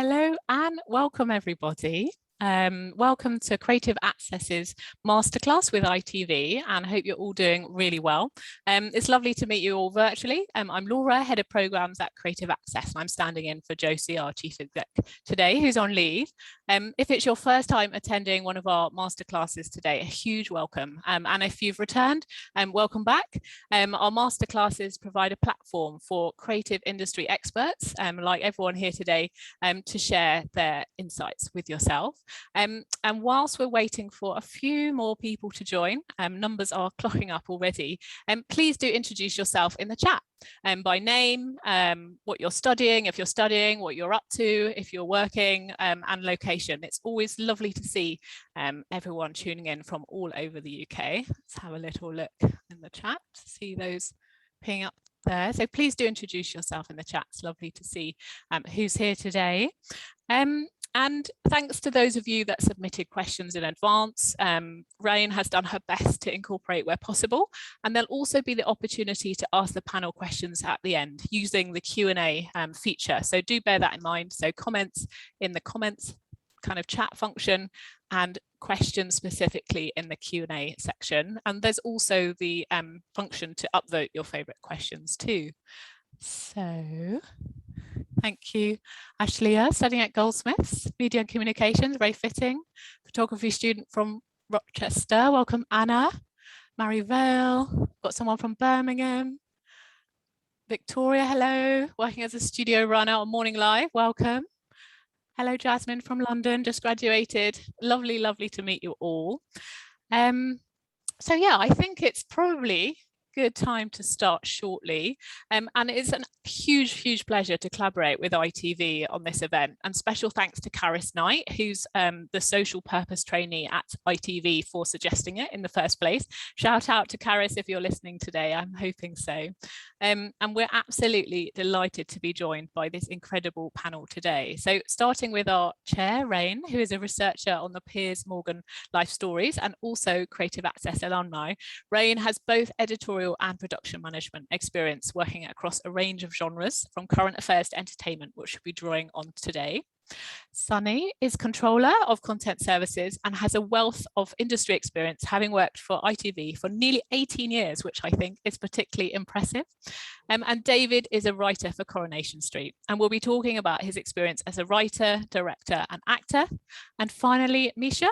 Hello and welcome everybody. Welcome to Creative Access's Masterclass with ITV, and I hope you're all doing really well. It's lovely to meet you all virtually. I'm Laura, Head of Programmes at Creative Access, and I'm standing in for Josie, our Chief Exec today, who's on leave. If it's your first time attending one of our masterclasses today, a huge welcome. And if you've returned, welcome back. Our masterclasses provide a platform for creative industry experts, like everyone here today, to share their insights with yourself. And whilst we're waiting for a few more people to join, numbers are clocking up already, please do introduce yourself in the chat by name, what you're studying, if you're studying, what you're up to, if you're working, and location. It's always lovely to see everyone tuning in from all over the UK. Let's have a little look in the chat to see those ping up there. So please do introduce yourself in the chat. It's lovely to see who's here today. And thanks to those of you that submitted questions in advance. Rain has done her best to incorporate where possible, and there'll also be the opportunity to ask the panel questions at the end using the Q&A feature. So do bear that in mind. So comments in the comments kind of chat function and questions specifically in the Q&A section. And there's also the function to upvote your favorite questions too. So thank you, Ashleigh, studying at Goldsmiths, Media and Communications, very fitting. Photography student from Rochester. Welcome, Anna. Maryvale, got someone from Birmingham. Victoria, hello. Working as a studio runner on Morning Live, welcome. Hello, Jasmine from London, just graduated. Lovely, lovely to meet you all. So yeah, I think it's probably good time to start shortly, and it's a huge pleasure to collaborate with ITV on this event, and special thanks to Caris Knight, who's the social purpose trainee at ITV, for suggesting it in the first place. Shout out to Caris if you're listening today, I'm hoping so. And we're absolutely delighted to be joined by this incredible panel today. So starting with our chair, Rain, who is a researcher on the Piers Morgan life stories and also Creative Access alumni. Rain has both editorial and production management experience working across a range of genres, from current affairs to entertainment, which we'll be drawing on today. Sonny is controller of content services and has a wealth of industry experience, having worked for ITV for nearly 18 years, which I think is particularly impressive. And David is a writer for Coronation Street, and we'll be talking about his experience as a writer, director and actor. And finally, Misha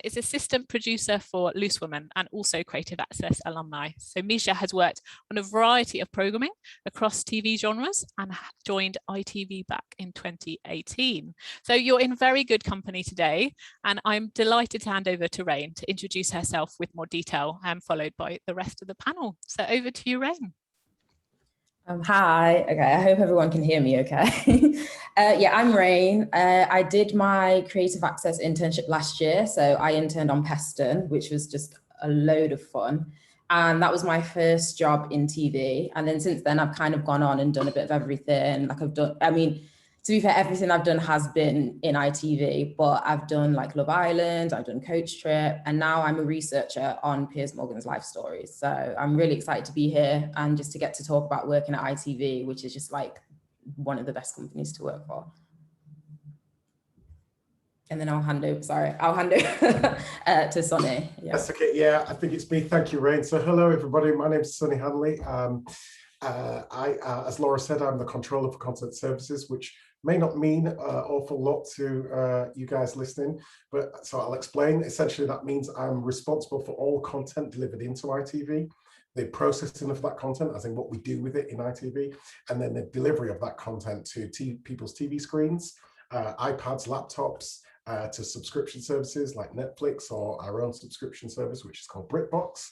is assistant producer for Loose Women and also Creative Access alumni. So Misha has worked on a variety of programming across TV genres and joined ITV back in 2018. So you're in very good company today, and I'm delighted to hand over to Rain to introduce herself with more detail, followed by the rest of the panel. So over to you, Rain. Hi, okay, I hope everyone can hear me okay. Yeah, I'm Rain. I did my Creative Access internship last year, so I interned on Peston, which was just a load of fun. And that was my first job in TV. And then since then, I've kind of gone on and done a bit of everything. Like I've done, I mean, to be fair, everything I've done has been in ITV, but I've done like Love Island, I've done Coach Trip, and now I'm a researcher on Piers Morgan's life stories. So I'm really excited to be here and just to get to talk about working at ITV, which is just like one of the best companies to work for. And then I'll hand over to Sonny. Yeah. That's okay, yeah, I think it's me. Thank you, Rain. So hello, everybody. My name's Sonny Hanley. As Laura said, I'm the controller for content services, which may not mean an awful lot to you guys listening, but so I'll explain. Essentially, that means I'm responsible for all content delivered into ITV, the processing of that content, as in what we do with it in ITV, and then the delivery of that content to people's TV screens, iPads, laptops, to subscription services like Netflix or our own subscription service, which is called BritBox.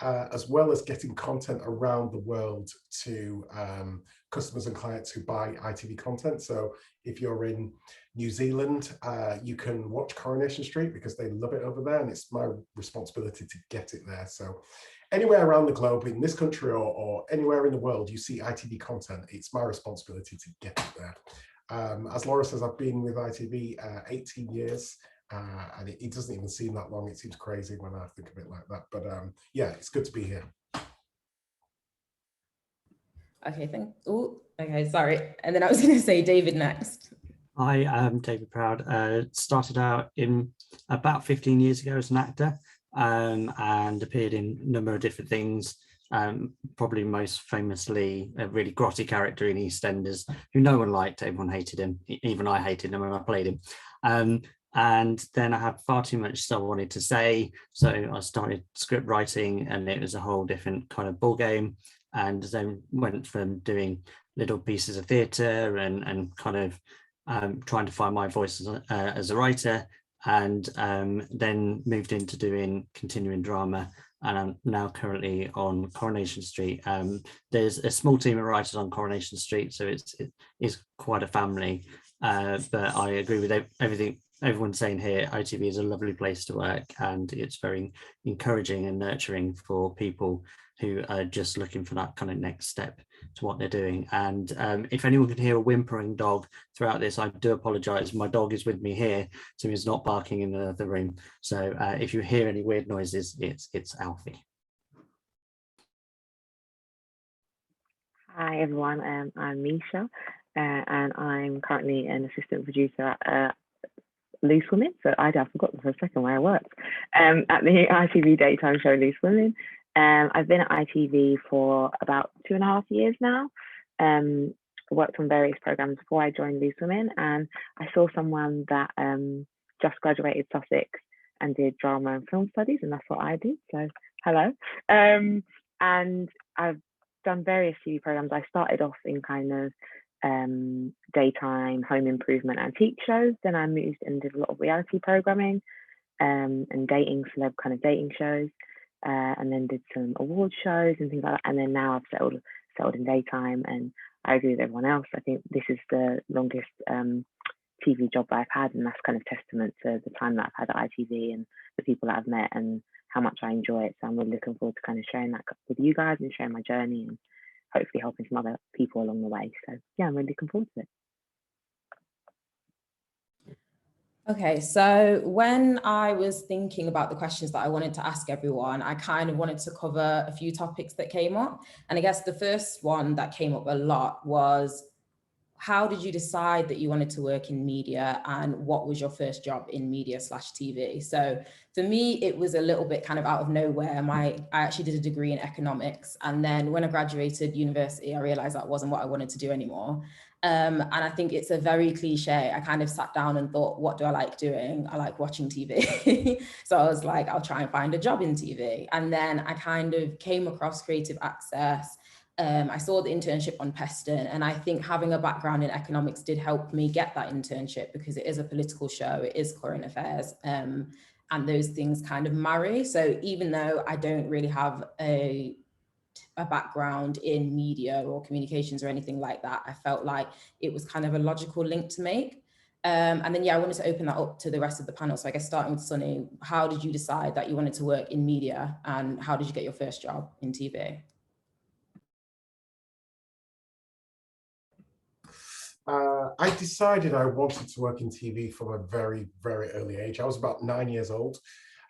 As well as getting content around the world to customers and clients who buy ITV content. So if you're in New Zealand, you can watch Coronation Street because they love it over there, and it's my responsibility to get it there. So anywhere around the globe, in this country or anywhere in the world, you see ITV content, it's my responsibility to get it there. As Laura says, I've been with ITV 18 years. And it doesn't even seem that long. It seems crazy when I think of it like that. But yeah, it's good to be here. Okay, okay, sorry. And then I was going to say David next. Hi, I'm David Proud. Started out in about 15 years ago as an actor, and appeared in a number of different things. Probably most famously a really grotty character in EastEnders who no one liked. Everyone hated him. Even I hated him when I played him. And then I had far too much stuff I wanted to say, so I started script writing, and it was a whole different kind of ball game. And then went from doing little pieces of theatre and kind of trying to find my voice as a writer, and then moved into doing continuing drama, and I'm now currently on Coronation Street. There's a small team of writers on Coronation Street, so it is quite a family, but I agree with everything everyone's saying here. ITV is a lovely place to work, and it's very encouraging and nurturing for people who are just looking for that kind of next step to what they're doing. And if anyone can hear a whimpering dog throughout this, I do apologize. My dog is with me here, so he's not barking in the room. So if you hear any weird noises, it's Alfie. Hi everyone, I'm Misha, and I'm currently an assistant producer at Loose Women. So I've forgotten for a second where I worked, at the ITV daytime show Loose Women. I've been at ITV for about 2.5 years now. Worked on various programs before I joined Loose Women, and I saw someone that just graduated Sussex and did drama and film studies, and that's what I did. So hello. And I've done various TV programs. I started off in kind of daytime home improvement antique shows. Then I moved and did a lot of reality programming and dating, celeb kind of dating shows, and then did some award shows and things like that. And then now I've settled in daytime, and I agree with everyone else. I think this is the longest TV job that I've had, and that's kind of testament to the time that I've had at ITV and the people that I've met and how much I enjoy it. So I'm really looking forward to kind of sharing that with you guys and sharing my journey and hopefully helping some other people along the way. So yeah, I'm really looking forward to it. Okay, so when I was thinking about the questions that I wanted to ask everyone, I kind of wanted to cover a few topics that came up. And I guess the first one that came up a lot was, how did you decide that you wanted to work in media, and what was your first job in media/TV? So for me, it was a little bit kind of out of nowhere. I actually did a degree in economics. And then when I graduated university, I realized that wasn't what I wanted to do anymore. And I think it's a very cliche. I kind of sat down and thought, what do I like doing? I like watching TV. So I was like, I'll try and find a job in TV. And then I kind of came across Creative Access. I saw the internship on Peston, and I think having a background in economics did help me get that internship, because it is a political show, it is current affairs, and those things kind of marry. So even though I don't really have a background in media or communications or anything like that, I felt like it was kind of a logical link to make. And then, yeah, I wanted to open that up to the rest of the panel. So I guess starting with Sonny, how did you decide that you wanted to work in media, and how did you get your first job in TV? I decided I wanted to work in TV from a very, very early age. I was about 9 years old.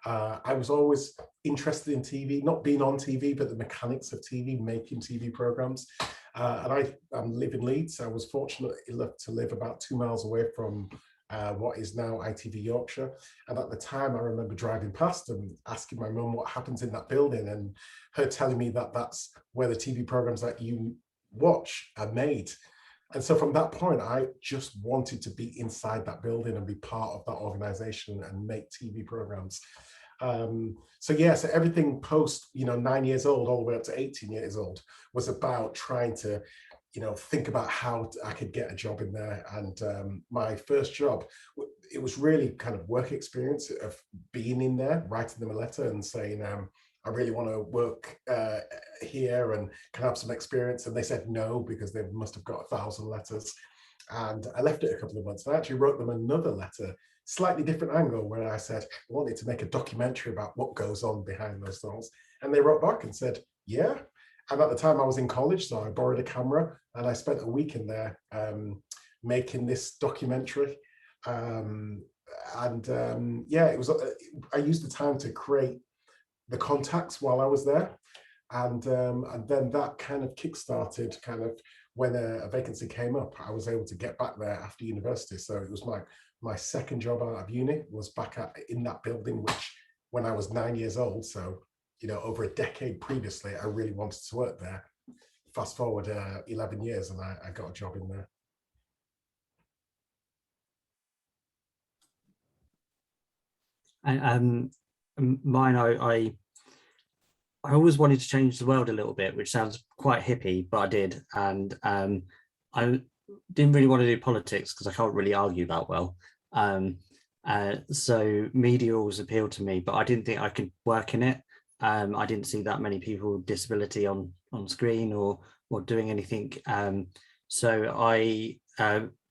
I was always interested in TV, not being on TV, but the mechanics of TV, making TV programs. And I live in Leeds. I was fortunate enough to live about 2 miles away from what is now ITV Yorkshire. And at the time, I remember driving past and asking my mum what happens in that building, and her telling me that that's where the TV programs that you watch are made. And so from that point, I just wanted to be inside that building and be part of that organization and make TV programs. So yeah, so everything post, 9 years old, all the way up to 18 years old, was about trying to, think about how I could get a job in there. And my first job, it was really kind of work experience of being in there, writing them a letter and saying, I really want to work here and can I have some experience. And they said no, because they must have got 1,000 letters. And I left it a couple of months. I actually wrote them another letter, slightly different angle, where I said I wanted to make a documentary about what goes on behind those doors. And they wrote back and said, yeah. And at the time I was in college, so I borrowed a camera and I spent a week in there making this documentary. Yeah, it was. I used the time to create the contacts while I was there. And then that kind of kick-started kind of when a vacancy came up, I was able to get back there after university. So it was my second job out of uni was back in that building, which when I was 9 years old, so, you know, over a decade previously, I really wanted to work there. Fast forward 11 years and I got a job in there. And mine, I always wanted to change the world a little bit, which sounds quite hippie, but I did. And I didn't really want to do politics because I can't really argue that well. So media always appealed to me, but I didn't think I could work in it. I didn't see that many people with disability on screen or doing anything.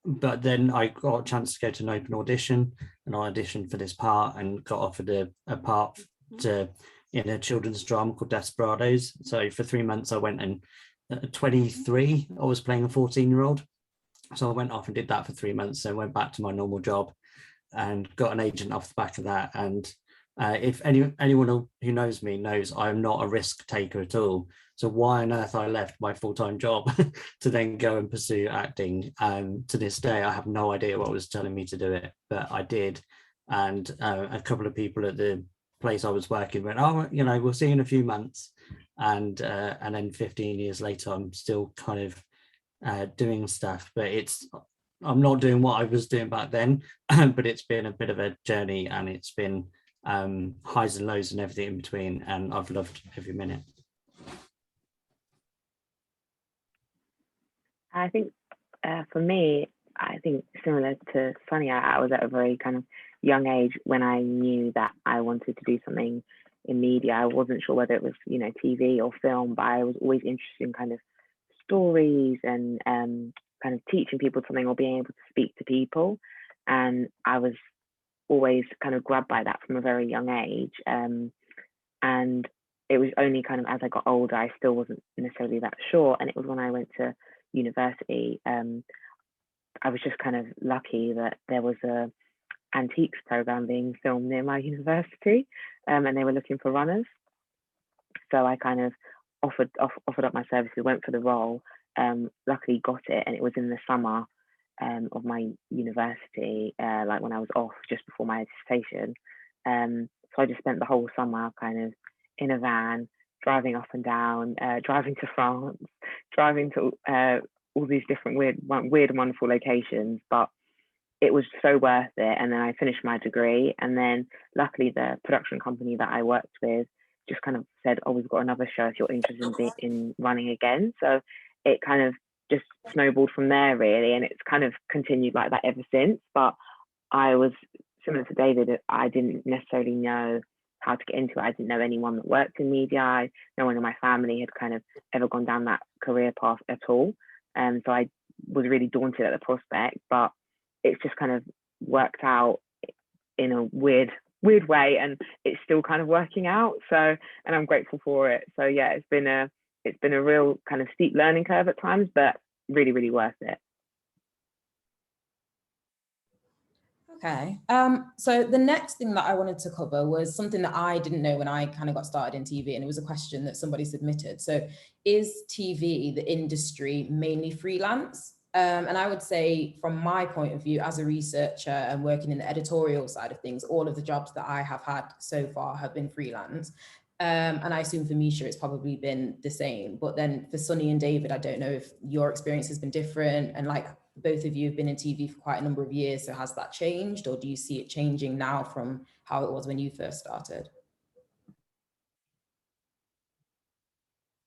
But then I got a chance to go to an open audition, and I auditioned for this part and got offered a part in a children's drama called Desperados. So for 3 months I went, and at 23 I was playing a 14-year-old. So I went off and did that for 3 months and went back to my normal job and got an agent off the back of that. And if anyone who knows me knows I'm not a risk taker at all. So why on earth I left my full-time job to then go and pursue acting? To this day, I have no idea what was telling me to do it, but I did. And a couple of people at the place I was working went, oh, you know, we'll see you in a few months. And then 15 years later, I'm still kind of doing stuff, but I'm not doing what I was doing back then, but it's been a bit of a journey, and it's been highs and lows and everything in between, and I've loved every minute. I think for me, I think similar to Sonny, I was at a very kind of young age when I knew that I wanted to do something in media. I wasn't sure whether it was, you know, TV or film, but I was always interested in kind of stories and kind of teaching people something or being able to speak to people. And I was always kind of grabbed by that from a very young age. And it was only kind of as I got older, I still wasn't necessarily that sure. And it was when I went to university, I was just kind of lucky that there was a antiques program being filmed near my university, and they were looking for runners. So I kind of offered up my services, went for the role, luckily got it, and it was in the summer of my university, like when I was off just before my dissertation. So I just spent the whole summer kind of in a van, driving up and down, driving to France, driving to all these different weird and wonderful locations, but it was so worth it. And then I finished my degree, and then luckily the production company that I worked with just kind of said, oh, we've got another show if you're interested in running again. So it kind of just snowballed from there, really, and it's kind of continued like that ever since. But I was similar to David, I didn't necessarily know how to get into it. I didn't know anyone that worked in media. No one in my family had kind of ever gone down that career path at all. So I was really daunted at the prospect, but it's just kind of worked out in a weird way, and it's still kind of working out. So, and I'm grateful for it. So yeah, it's been a real kind of steep learning curve at times, but really, really worth it. Okay, so the next thing that I wanted to cover was something that I didn't know when I kind of got started in TV, and it was a question that somebody submitted. So is TV, the industry, mainly freelance? And I would say from my point of view as a researcher and working in the editorial side of things, all of the jobs that I have had so far have been freelance. And I assume for Misha, it's probably been the same. But then for Sonny and David, I don't know if your experience has been different, and like both of you have been in TV for quite a number of years. So has that changed, or do you see it changing now from how it was when you first started?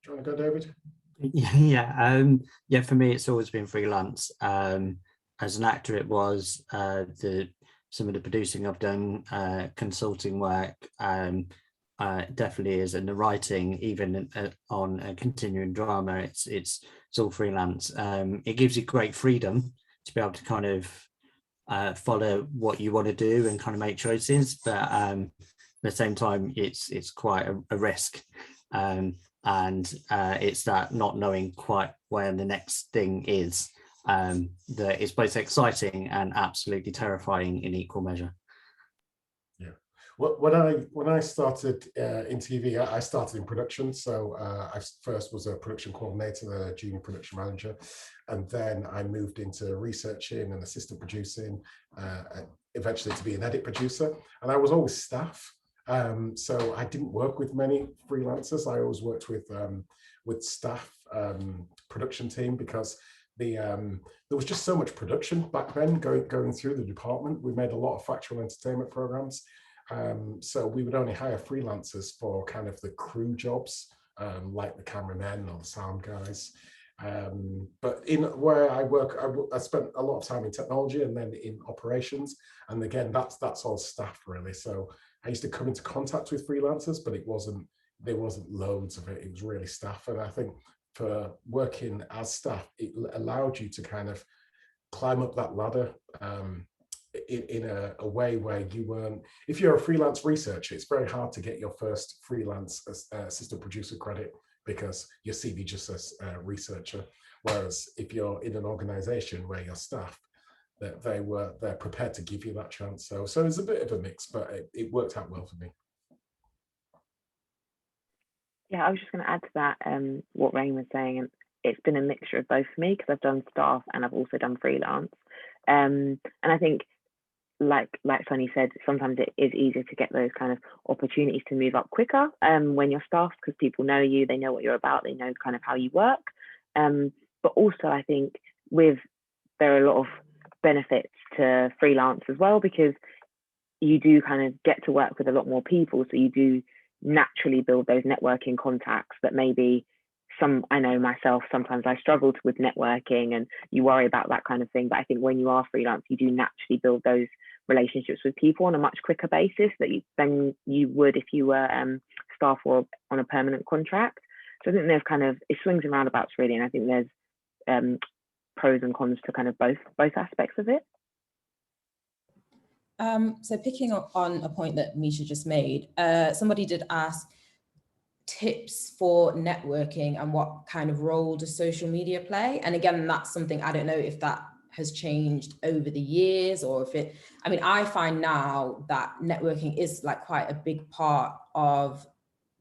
Do you want to go, David? Yeah, for me, it's always been freelance. As an actor, it was some of the producing I've done, consulting work, definitely is, and the writing, even on a continuing drama, it's all freelance. It gives you great freedom to be able to kind of follow what you want to do and kind of make choices, but at the same time, it's quite a risk. And it's that not knowing quite where the next thing is, that is both exciting and absolutely terrifying in equal measure. Yeah, When I started in TV, I started in production. So I first was a production coordinator, a junior production manager, and then I moved into researching and assistant producing, and eventually to be an edit producer. And I was always staff, so I didn't work with many freelancers. I always worked with staff production team, because there was just so much production back then going through the department. We made a lot of factual entertainment programs. So we would only hire freelancers for kind of the crew jobs, like the cameramen or the sound guys. But in where I work, I spent a lot of time in technology and then in operations. And again, that's all staff really. So I used to come into contact with freelancers, but there wasn't loads of it. It was really staff. And I think for working as staff, it allowed you to kind of climb up that ladder in a way where you weren't. If you're a freelance researcher, it's very hard to get your first freelance assistant producer credit, because your CV just says researcher. Whereas if you're in an organization where you're staff, they're prepared to give you that chance. So it's a bit of a mix, but it worked out well for me. Yeah, I was just going to add to that what Rain was saying, and it's been a mixture of both for me, because I've done staff and I've also done freelance. And I think, like Sonny said, sometimes it is easier to get those kind of opportunities to move up quicker when you're staff, because people know you, they know what you're about, they know kind of how you work. But also I think there are a lot of benefits to freelance as well, because you do kind of get to work with a lot more people, so you do naturally build those networking contacts that maybe I know myself, sometimes I struggled with networking and you worry about that kind of thing. But I think when you are freelance, you do naturally build those relationships with people on a much quicker basis than you would if you were staff or on a permanent contract. So I think there's kind of, it swings and roundabouts really. And I think there's pros and cons to kind of both aspects of it. So picking up on a point that Misha just made, somebody did ask tips for networking and what kind of role does social media play? And again, that's something I don't know if that has changed over the years, or if it, I mean, I find now that networking is like quite a big part of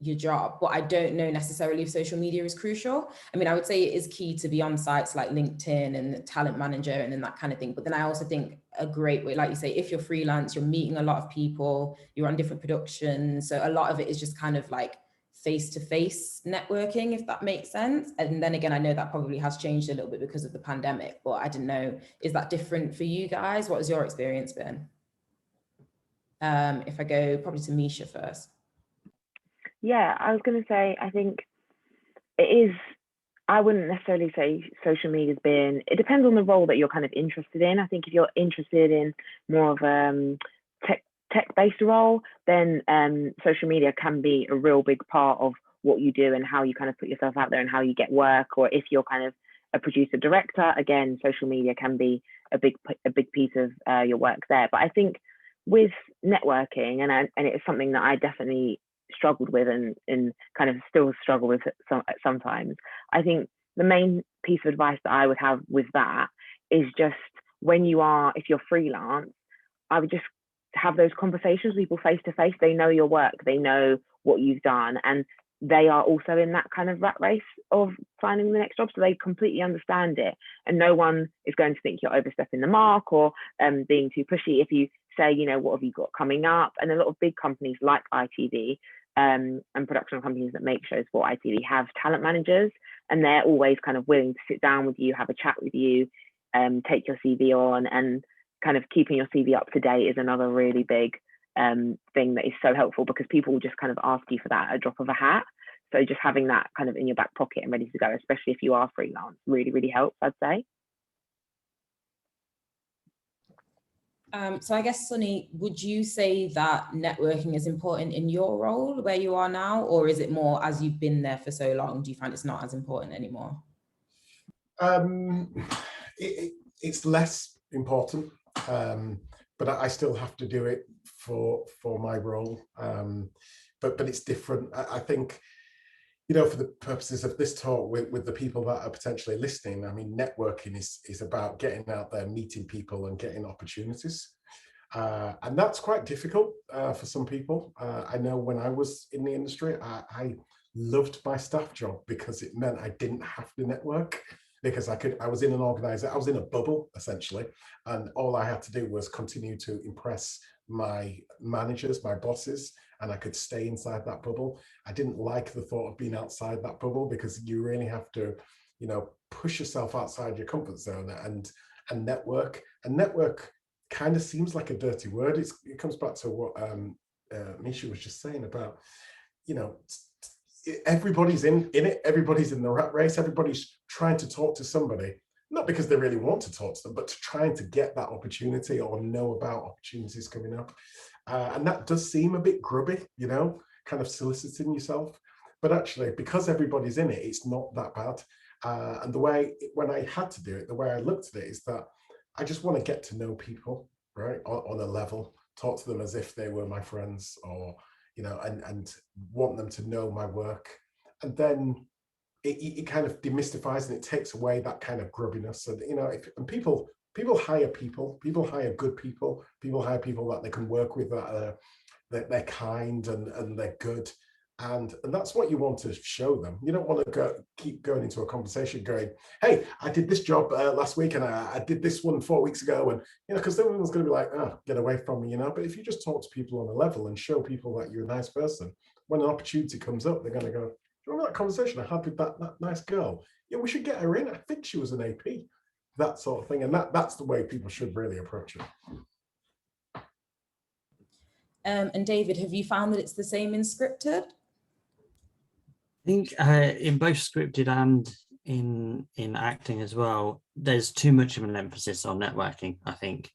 your job, but I don't know necessarily if social media is crucial. I mean, I would say it is key to be on sites like LinkedIn and the Talent Manager and then that kind of thing. But then I also think a great way, like you say, if you're freelance, you're meeting a lot of people, you're on different productions. So a lot of it is just kind of like face-to-face networking, if that makes sense. And then again, I know that probably has changed a little bit because of the pandemic, but I didn't know, is that different for you guys? What has your experience been? If I go probably to Misha first. Yeah, I was going to say, I think it is, I wouldn't necessarily say social media has been, it depends on the role that you're kind of interested in. I think if you're interested in more of a tech-based role, then social media can be a real big part of what you do and how you kind of put yourself out there and how you get work. Or if you're kind of a producer director, again, social media can be a big piece of your work there. But I think with networking, and it is something that I definitely struggled with and kind of still struggle with sometimes, I think the main piece of advice that I would have with that is just if you're freelance, I would just have those conversations with people face to face. They know your work, they know what you've done, and they are also in that kind of rat race of finding the next job, so they completely understand it. And no one is going to think you're overstepping the mark or being too pushy if you say, you know, what have you got coming up? And a lot of big companies like ITV and production companies that make shows for ITV have talent managers, and they're always kind of willing to sit down with you, have a chat with you, take your CV on, and kind of keeping your CV up to date is another really big thing that is so helpful, because people will just kind of ask you for that at a drop of a hat. So just having that kind of in your back pocket and ready to go, especially if you are freelance, really, really helps, I'd say. So I guess, Sonny, would you say that networking is important in your role where you are now, or is it more as you've been there for so long, do you find it's not as important anymore? It's less important, but I still have to do it for my role. But it's different. I think, you know, for the purposes of this talk with the people that are potentially listening, I mean, networking is about getting out there, meeting people and getting opportunities. And that's quite difficult for some people. I know when I was in the industry, I loved my staff job because it meant I didn't have to network, because I was in an organization, I was in a bubble essentially, and all I had to do was continue to impress my managers, my bosses, and I could stay inside that bubble. I didn't like the thought of being outside that bubble, because you really have to, you know, push yourself outside your comfort zone and network. And network kind of seems like a dirty word. It comes back to what Misha was just saying about, you know, everybody's in it, everybody's in the rat race, everybody's trying to talk to somebody, not because they really want to talk to them, but to trying to get that opportunity or know about opportunities coming up. And that does seem a bit grubby, you know, kind of soliciting yourself. But actually, because everybody's in it, it's not that bad. And the way, when I had to do it, the way I looked at it is that I just want to get to know people, right, on a level, talk to them as if they were my friends, or, you know, and want them to know my work. And then it kind of demystifies and it takes away that kind of grubbiness. And, you know, and people hire people hire good people hire people that they can work with, that they're kind and they're good. And that's what you want to show them. You don't want to keep going into a conversation going, hey, I did this job last week, and I did this one 4 weeks ago. And, you know, because everyone's going to be like, oh, get away from me, you know. But if you just talk to people on a level and show people that you're a nice person, when an opportunity comes up, they're going to go, do you remember that conversation I had with that nice girl? Yeah, we should get her in. I think she was an AP, that sort of thing. And that's the way people should really approach it. And David, have you found that it's the same in scripted? I think in both scripted and in acting as well, there's too much of an emphasis on networking, I think,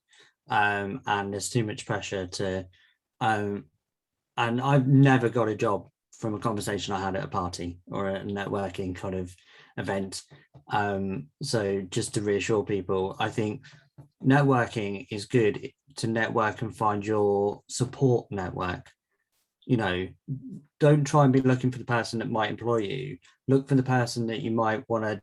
and there's too much pressure to, and I've never got a job from a conversation I had at a party or a networking kind of event. So just to reassure people, I think networking is good to network and find your support network. You know, don't try and be looking for the person that might employ you. Look for the person that you might want to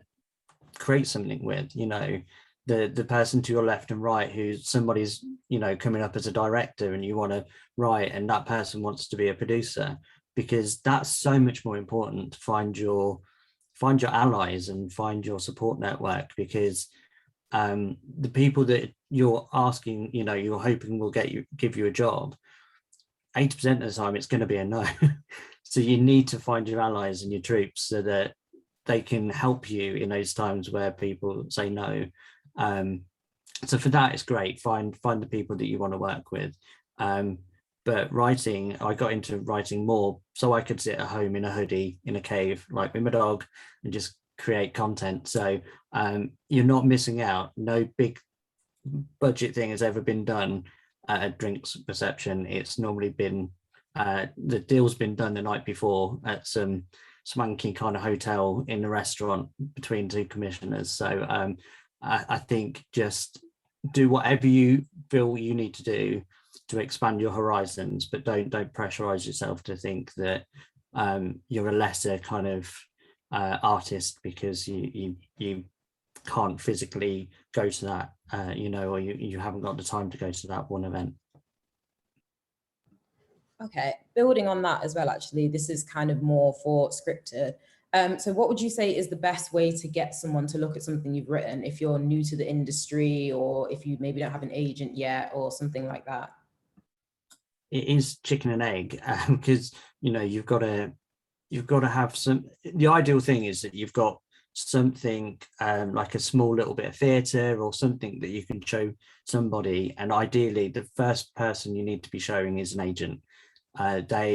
create something with, you know, the person to your left and right who somebody's, you know, coming up as a director and you want to write, and that person wants to be a producer, because that's so much more important to find your allies and find your support network, because the people that you're asking, you know, you're hoping will give you a job, 80% of the time it's going to be a no. So you need to find your allies and your troops so that they can help you in those times where people say no. So for that, it's great. Find the people that you want to work with. But writing, I got into writing more so I could sit at home in a hoodie in a cave, like with my dog, and just create content. So you're not missing out. No big budget thing has ever been done at a drinks reception. It's normally been the deal's been done the night before at some swanky kind of hotel in a restaurant between two commissioners. So I think just do whatever you feel you need to do to expand your horizons, but don't pressurize yourself to think that you're a lesser kind of artist because you can't physically go to that, you know, or you haven't got the time to go to that one event. Okay, building on that as well, actually, this is kind of more for scripted. So what would you say is the best way to get someone to look at something you've written if you're new to the industry, or if you maybe don't have an agent yet or something like that? It is chicken and egg, because, you know, you've got to have some, the ideal thing is that you've got something like a small little bit of theatre or something that you can show somebody, and ideally the first person you need to be showing is an agent. The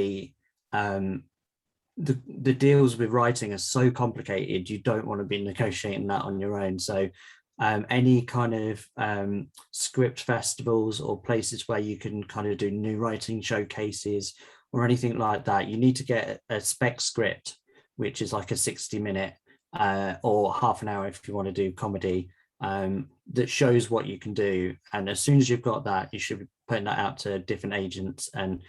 deals with writing are so complicated, you don't want to be negotiating that on your own. So any kind of script festivals or places where you can kind of do new writing showcases or anything like that, you need to get a spec script, which is like a 60-minute or half an hour if you want to do comedy, that shows what you can do. And as soon as you've got that, you should be putting that out to different agents and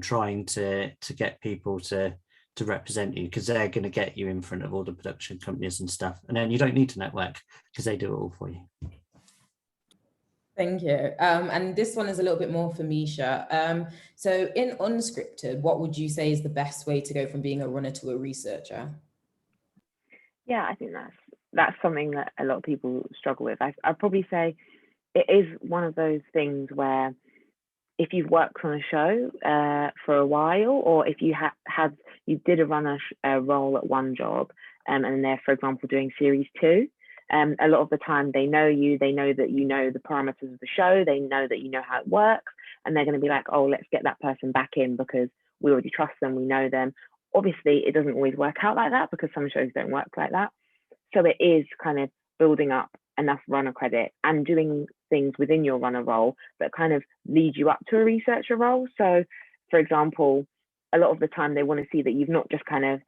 trying to get people to represent you, because they're going to get you in front of all the production companies and stuff. And then you don't need to network because they do it all for you. Thank you. And this one is a little bit more for Misha. So in unscripted, what would you say is the best way to go from being a runner to a researcher? Yeah, I think that's something that a lot of people struggle with. I'd probably say it is one of those things where if you've worked on a show for a while, or if you you did a runner role at one job, and they're, for example, doing series 2, a lot of the time they know that you know the parameters of the show, they know that you know how it works, and they're going to be like, oh, let's get that person back in because we already trust them, we know them. Obviously, it doesn't always work out like that because some shows don't work like that. So it is kind of building up enough runner credit and doing things within your runner role that kind of lead you up to a researcher role. So, for example, a lot of the time they want to see that you've not just kind of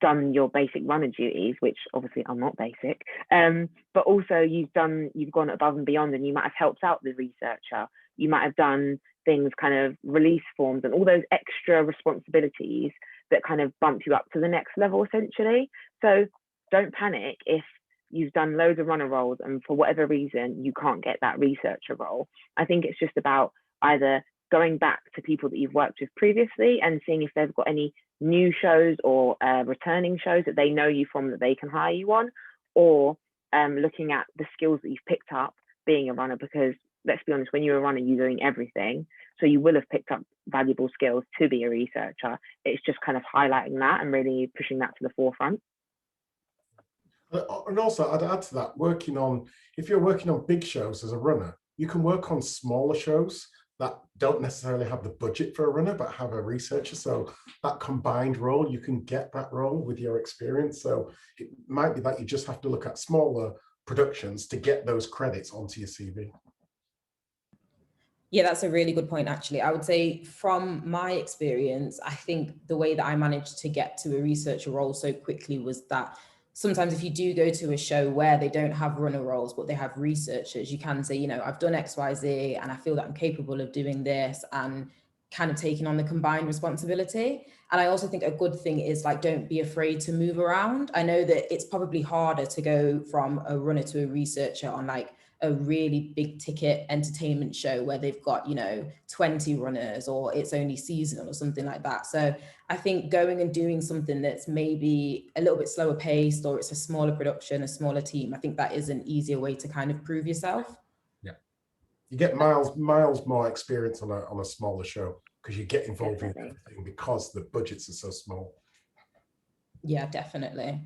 done your basic runner duties, which obviously are not basic, but also you've gone above and beyond, and you might have helped out the researcher. You might have done things, kind of release forms and all those extra responsibilities that kind of bump you up to the next level, essentially. So don't panic if you've done loads of runner roles and for whatever reason you can't get that researcher role. I think it's just about either going back to people that you've worked with previously and seeing if they've got any new shows or returning shows that they know you from that they can hire you on, or looking at the skills that you've picked up being a runner, because let's be honest, when you're a runner, you're doing everything. So you will have picked up valuable skills to be a researcher. It's just kind of highlighting that and really pushing that to the forefront. And also, I'd add to that, if you're working on big shows as a runner, you can work on smaller shows that don't necessarily have the budget for a runner, but have a researcher. So that combined role, you can get that role with your experience. So it might be that you just have to look at smaller productions to get those credits onto your CV. Yeah, that's a really good point, actually. I would say from my experience, I think the way that I managed to get to a researcher role so quickly was that sometimes if you do go to a show where they don't have runner roles, but they have researchers, you can say, you know, I've done X, Y, Z, and I feel that I'm capable of doing this, and kind of taking on the combined responsibility. And I also think a good thing is, like, don't be afraid to move around. I know that it's probably harder to go from a runner to a researcher on like a really big ticket entertainment show where they've got, you know, 20 runners, or it's only seasonal or something like that. So I think going and doing something that's maybe a little bit slower paced, or it's a smaller production, a smaller team, I think that is an easier way to kind of prove yourself. Yeah, you get miles more experience on a smaller show because you get involved in everything because the budgets are so small. Yeah, definitely.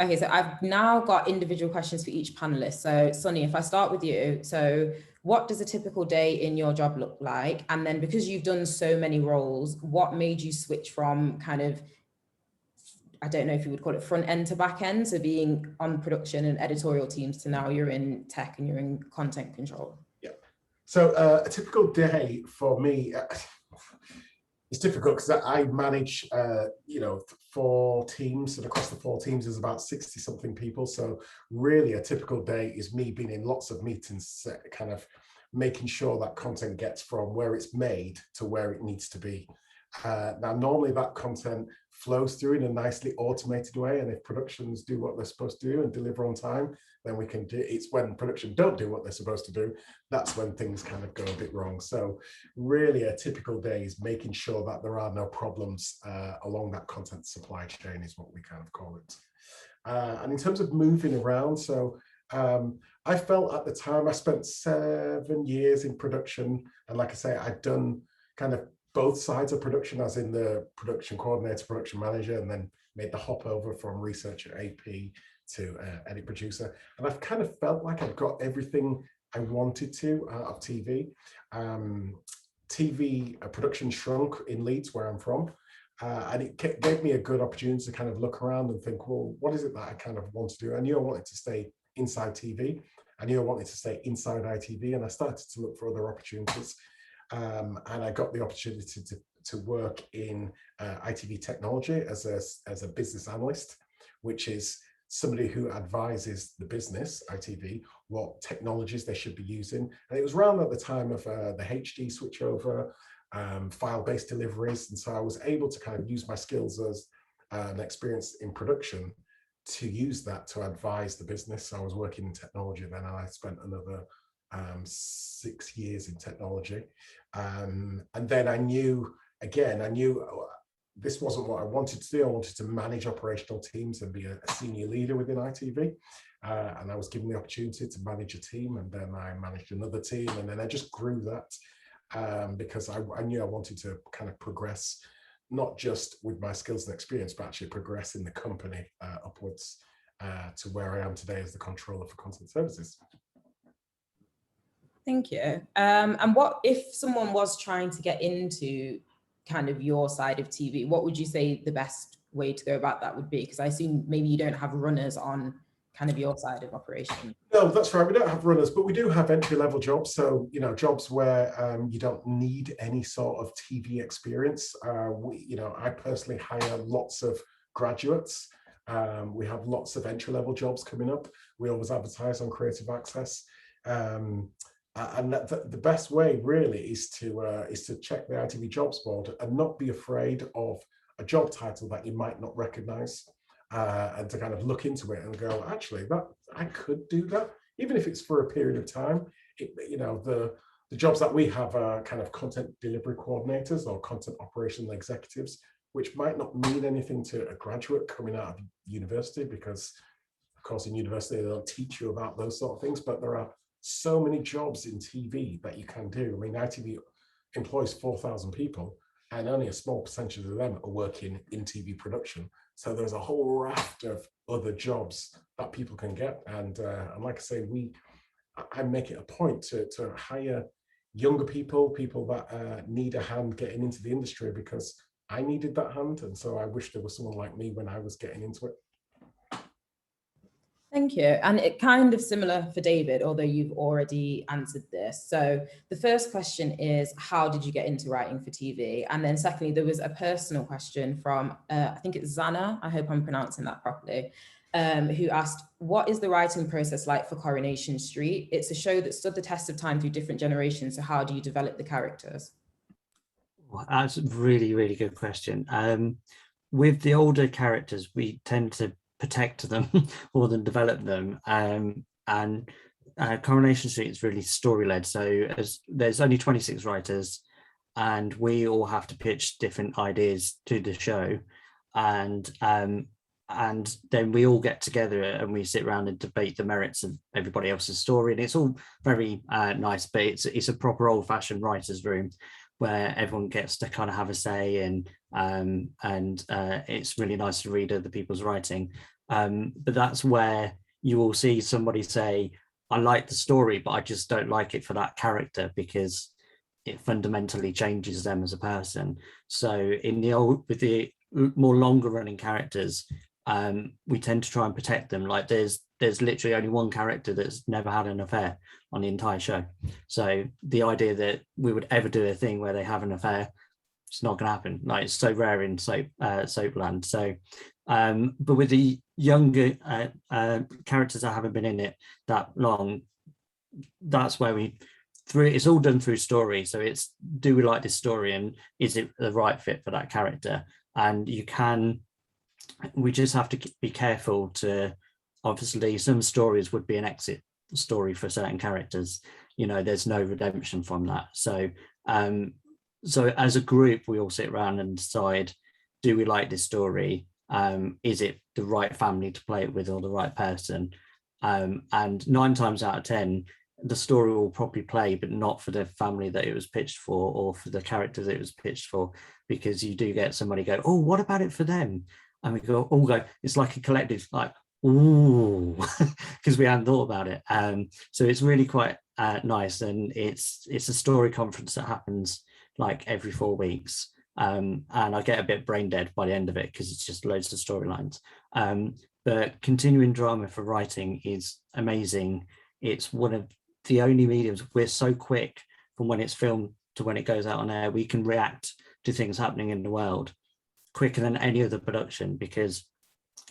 Okay, so I've now got individual questions for each panelist. So Sonny, if I start with you, so what does a typical day in your job look like? And then, because you've done so many roles, what made you switch from kind of, I don't know if you would call it front end to back end, so being on production and editorial teams, to now you're in tech and you're in content control? Yeah. So a typical day for me, it's difficult because I manage, 4 teams, and across the 4 teams there's about 60 something people. So really a typical day is me being in lots of meetings, kind of making sure that content gets from where it's made to where it needs to be. Now, normally that content flows through in a nicely automated way, and if productions do what they're supposed to do and deliver on time, then we can do. It's when production don't do what they're supposed to do, that's when things kind of go a bit wrong. So really a typical day is making sure that there are no problems along that content supply chain, is what we kind of call it. And in terms of moving around, so I felt at the time, I spent 7 years in production, and like I say, I'd done kind of both sides of production, as in the production coordinator, production manager, and then made the hop over from researcher AP to edit producer. And I've kind of felt like I've got everything I wanted to out of TV. TV production shrunk in Leeds, where I'm from, and it gave me a good opportunity to kind of look around and think, well, what is it that I kind of want to do? I knew I wanted to stay inside TV. I knew I wanted to stay inside ITV, and I started to look for other opportunities. And I got the opportunity to work in ITV technology as a business analyst, which is somebody who advises the business, ITV, what technologies they should be using. And it was around at the time of the HD switchover, file-based deliveries. And so I was able to kind of use my skills as an experience in production to use that to advise the business. So I was working in technology then, and I spent another 6 years in technology. And then I knew this wasn't what I wanted to do. I wanted to manage operational teams and be a senior leader within ITV. And I was given the opportunity to manage a team, and then I managed another team, and then I just grew that because I knew I wanted to kind of progress, not just with my skills and experience, but actually progress in the company upwards to where I am today as the controller for content services. Thank you. And what if someone was trying to get into kind of your side of TV, what would you say the best way to go about that would be? Because I assume maybe you don't have runners on kind of your side of operation. No, that's right. We don't have runners, but we do have entry-level jobs. So, jobs where you don't need any sort of TV experience. I personally hire lots of graduates. We have lots of entry-level jobs coming up. We always advertise on Creative Access. And the best way really is to check the ITV Jobs Board and not be afraid of a job title that you might not recognize, and to kind of look into it and go, actually, that I could do that, even if it's for a period of time. The jobs that we have are kind of content delivery coordinators or content operational executives, which might not mean anything to a graduate coming out of university, because of course in university they don't teach you about those sort of things, but there are so many jobs in TV that you can do. I mean, ITV employs 4,000 people, and only a small percentage of them are working in TV production. So there's a whole raft of other jobs that people can get. And like I say, I make it a point to hire younger people that need a hand getting into the industry, because I needed that hand. And so I wish there was someone like me when I was getting into it. Thank you. And it kind of similar for David, although you've already answered this. So the first question is, how did you get into writing for TV? And then secondly, there was a personal question from, I think it's Zana, I hope I'm pronouncing that properly, who asked, what is the writing process like for Coronation Street? It's a show that stood the test of time through different generations. So how do you develop the characters? Well, that's a really, really good question. With the older characters, we tend to protect them more than develop them, and Coronation Street is really story-led. So there's only 26 writers, and we all have to pitch different ideas to the show, and then we all get together and we sit around and debate the merits of everybody else's story, and it's all very nice. But it's a proper old-fashioned writers' room where everyone gets to kind of have a say, and it's really nice to read other people's writing. But that's where you will see somebody say, I like the story, but I just don't like it for that character because it fundamentally changes them as a person. So with the more longer running characters, we tend to try and protect them. Like there's literally only one character that's never had an affair on the entire show. So the idea that we would ever do a thing where they have an affair, it's not going to happen. Like, it's so rare in soapland. So but with the younger characters that haven't been in it that long, that's where it's all done through story. So it's, do we like this story, and is it the right fit for that character? And we just have to be careful to, obviously some stories would be an exit story for certain characters, there's no redemption from that. So as a group, we all sit around and decide, do we like this story? Is it the right family to play it with, or the right person? And 9 times out of 10, the story will probably play, but not for the family that it was pitched for, or for the character that it was pitched for, because you do get somebody go, oh, what about it for them? And we all go, it's like a collective, like, ooh, because we hadn't thought about it. So it's really quite nice, and it's a story conference that happens like every 4 weeks. And I get a bit brain dead by the end of it because it's just loads of storylines. But continuing drama for writing is amazing. It's one of the only mediums, we're so quick from when it's filmed to when it goes out on air. We can react to things happening in the world quicker than any other production, because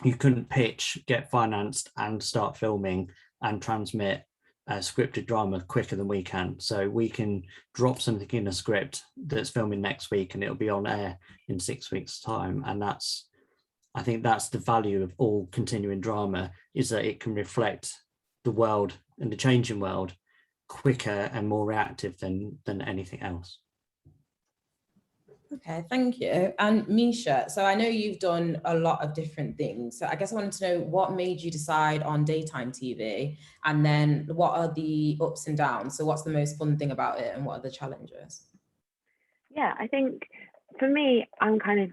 you couldn't pitch, get financed, and start filming and transmit scripted drama quicker than we can. So we can drop something in a script that's filming next week and it'll be on air in 6 weeks' time. And I think that's the value of all continuing drama, is that it can reflect the world and the changing world quicker and more reactive than anything else. Okay, thank you. And Misha, so I know you've done a lot of different things. So I guess I wanted to know what made you decide on daytime TV, and then what are the ups and downs? So what's the most fun thing about it, and what are the challenges? Yeah, I think for me, I'm kind of,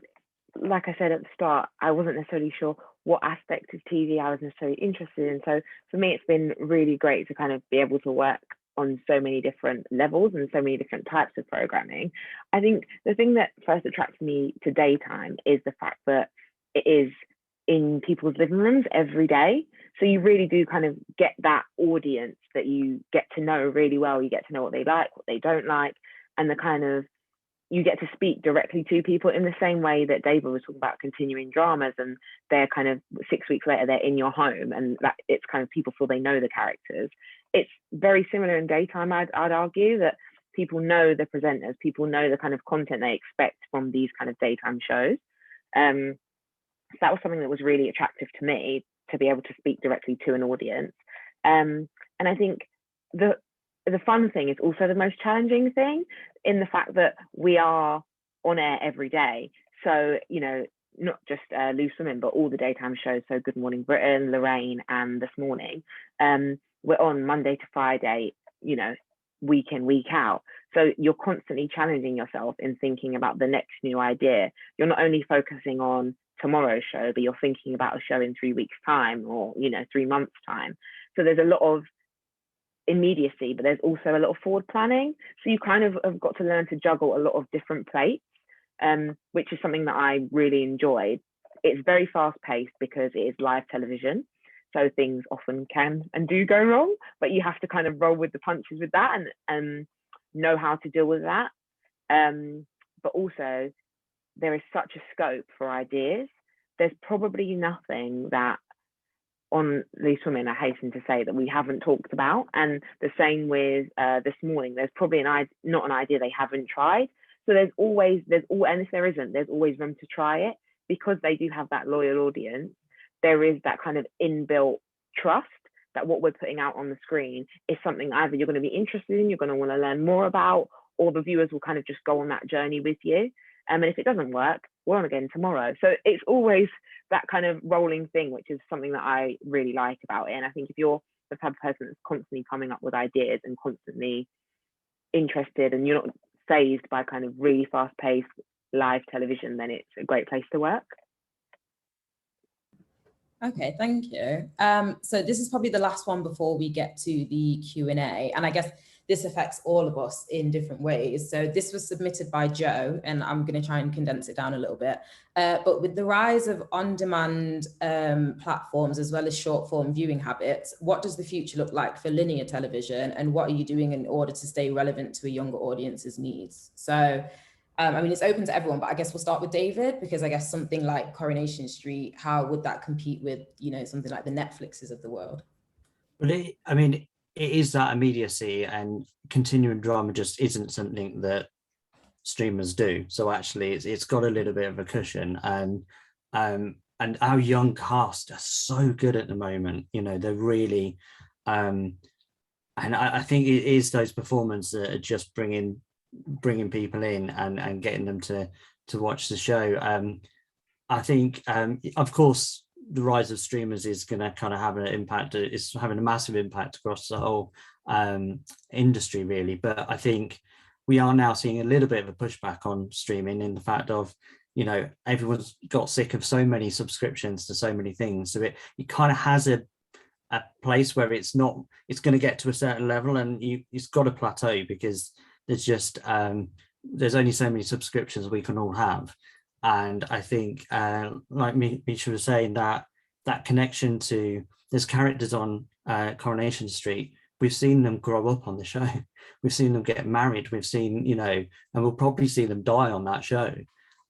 like I said at the start, I wasn't necessarily sure what aspect of TV I was necessarily interested in. So for me, it's been really great to kind of be able to work on so many different levels and so many different types of programming. I think the thing that first attracts me to daytime is the fact that it is in people's living rooms every day. So you really do kind of get that audience that you get to know really well. You get to know what they like, what they don't like, and the kind of, you get to speak directly to people in the same way that David was talking about continuing dramas, and they're kind of 6 weeks later, they're in your home, and that it's kind of people feel they know the characters. It's very similar in daytime, I'd argue, that people know the presenters, people know the kind of content they expect from these kind of daytime shows. So that was something that was really attractive to me, to be able to speak directly to an audience. And I think the fun thing is also the most challenging thing, in the fact that we are on air every day. So, you know, not just Loose Women, but all the daytime shows. So Good Morning Britain, Lorraine, and This Morning. We're on Monday to Friday, you know, week in, week out. So you're constantly challenging yourself in thinking about the next new idea. You're not only focusing on tomorrow's show, but you're thinking about a show in 3 weeks' time, or, you know, 3 months' time. So there's a lot of immediacy, but there's also a lot of forward planning. So you kind of have got to learn to juggle a lot of different plates, which is something that I really enjoyed. It's very fast paced because it is live television. So things often can and do go wrong, but you have to kind of roll with the punches with that, and know how to deal with that. But also, there is such a scope for ideas. There's probably nothing that on Loose Women, I hasten to say, that we haven't talked about. And the same with This Morning. There's probably not an idea they haven't tried. So and if there isn't, there's always room to try it, because they do have that loyal audience. There is that kind of inbuilt trust that what we're putting out on the screen is something either you're going to be interested in, you're going to want to learn more about, or the viewers will kind of just go on that journey with you. And if it doesn't work, we're on again tomorrow. So it's always that kind of rolling thing, which is something that I really like about it. And I think if you're the type of person that's constantly coming up with ideas and constantly interested, and you're not fazed by kind of really fast-paced live television, then it's a great place to work. Okay, thank you. So this is probably the last one before we get to the Q&A. And I guess this affects all of us in different ways. So this was submitted by Joe, and I'm going to try and condense it down a little bit. But with the rise of on-demand platforms, as well as short-form viewing habits, what does the future look like for linear television? And what are you doing in order to stay relevant to a younger audience's needs? So I mean, it's open to everyone, but I guess we'll start with David, because I guess something like Coronation Street, how would that compete with, you know, something like the Netflixes of the world? Well, I mean, it is that immediacy, and continuing drama just isn't something that streamers do. So actually, it's got a little bit of a cushion, and our young cast are so good at the moment. You know, they're really, and I think it is those performances that are just bringing people in and getting them to watch the show. I think, of course, the rise of streamers is going to kind of have an impact. It's having a massive impact across the whole industry, really. But I think we are now seeing a little bit of a pushback on streaming, in the fact of, you know, everyone's got sick of so many subscriptions to so many things. So it kind of has a place where it's going to get to a certain level, and it's got to plateau, because there's just there's only so many subscriptions we can all have. And I think, like Misha was saying, that connection to, there's characters on Coronation Street. We've seen them grow up on the show. We've seen them get married. We've seen, you know, and we'll probably see them die on that show.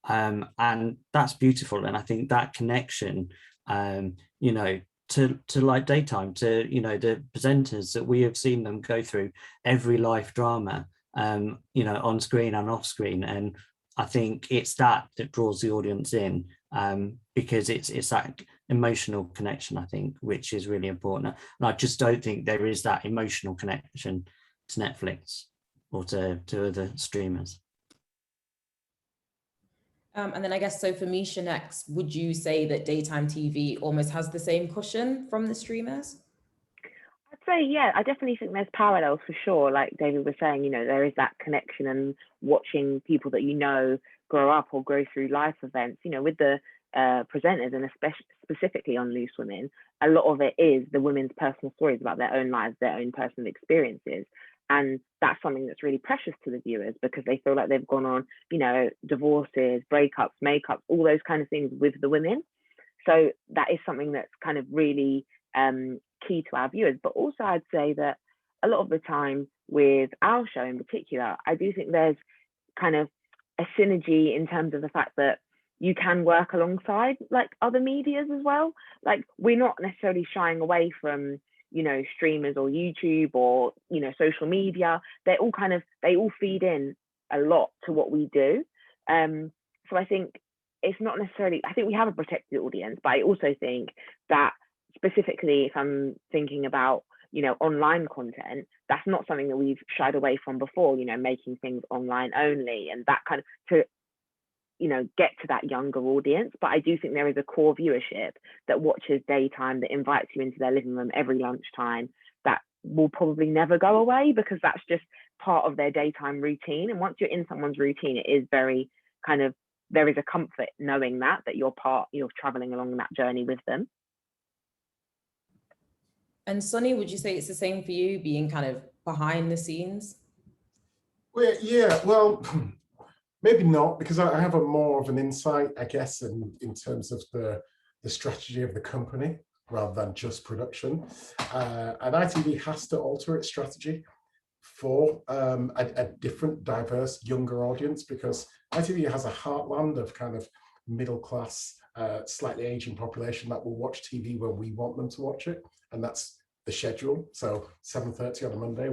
And that's beautiful. And I think that connection, you know, to like daytime, to, you know, the presenters that we have seen them go through every life drama, you know, on screen and off screen. And I think it's that draws the audience in, because it's that emotional connection, I think, which is really important. And I just don't think there is that emotional connection Netflix or to other streamers. And then I guess, so for Misha next, would you say that daytime TV almost has the same cushion from the streamers? I'd say, yeah, I definitely think there's parallels for sure. Like David was saying, there is that connection and watching people that grow up or go through life events, with the presenters, and especially specifically on Loose Women, a lot of it is the women's personal stories about their own lives, their own personal experiences. And that's something that's really precious to the viewers because they feel like they've gone on, divorces, breakups, makeups, all those kind of things with the women. So that is something that's kind of really key to our viewers. But also I'd say that a lot of the time with our show in particular, I do think there's kind of a synergy in terms of the fact that you can work alongside like other medias as well. Like we're not necessarily shying away from streamers or YouTube or social media. They all feed in a lot to what we do. So I think it's not necessarily, I think we have a protected audience, but I also think that specifically if I'm thinking about online content, that's not something that we've shied away from before, making things online only and that kind of to get to that younger audience. But I do think there is a core viewership that watches daytime, that invites you into their living room every lunchtime, that will probably never go away because that's just part of their daytime routine. And once you're in someone's routine, it is very kind of, there is a comfort knowing that you're traveling along that journey with them. And Sonny, would you say it's the same for you, being kind of behind the scenes? Well, yeah, well, maybe not, because I have more of an insight, I guess, in terms of the strategy of the company rather than just production. And ITV has to alter its strategy for a different, diverse, younger audience, because ITV has a heartland of kind of middle class, slightly aging population that will watch TV when we want them to watch it, and that's the schedule. So 7:30 on a Monday,